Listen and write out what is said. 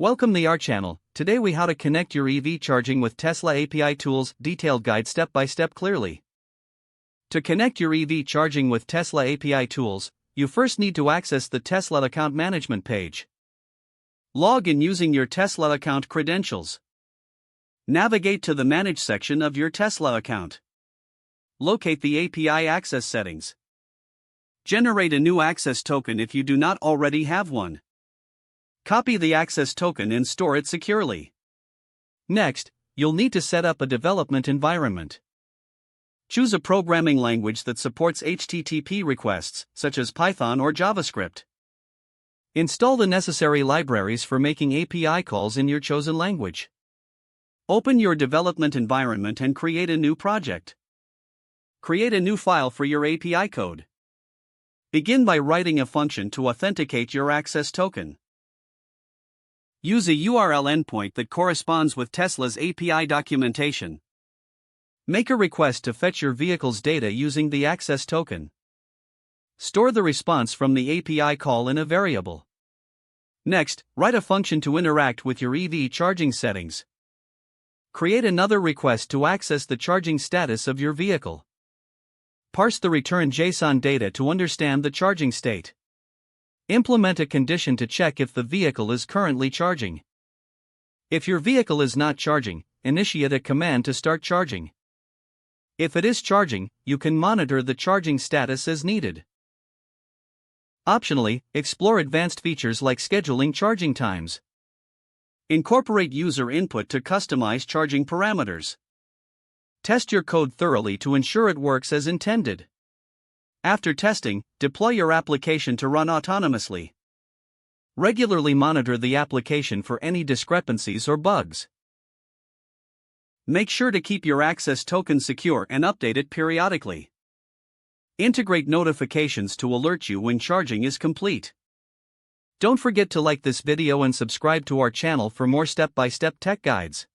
Welcome to our channel. Today we how to connect your EV charging with Tesla API tools, detailed guide step by step clearly. To connect your EV charging with Tesla API tools, you first need to access the Tesla account management page. Log in using your Tesla account credentials. Navigate to the Manage section of your Tesla account. Locate the API access settings. Generate a new access token if you do not already have one. Copy the access token and store it securely. Next, you'll need to set up a development environment. Choose a programming language that supports HTTP requests, such as Python or JavaScript. Install the necessary libraries for making API calls in your chosen language. Open your development environment and create a new project. Create a new file for your API code. Begin by writing a function to authenticate your access token. Use a URL endpoint that corresponds with Tesla's API documentation. Make a request to fetch your vehicle's data using the access token. Store the response from the API call in a variable. Next, write a function to interact with your EV charging settings. Create another request to access the charging status of your vehicle. Parse the return JSON data to understand the charging state. Implement a condition to check if the vehicle is currently charging. If your vehicle is not charging, initiate a command to start charging. If it is charging, you can monitor the charging status as needed. Optionally, explore advanced features like scheduling charging times. Incorporate user input to customize charging parameters. Test your code thoroughly to ensure it works as intended. After testing, deploy your application to run autonomously. Regularly monitor the application for any discrepancies or bugs. Make sure to keep your access token secure and update it periodically. Integrate notifications to alert you when charging is complete. Don't forget to like this video and subscribe to our channel for more step-by-step tech guides.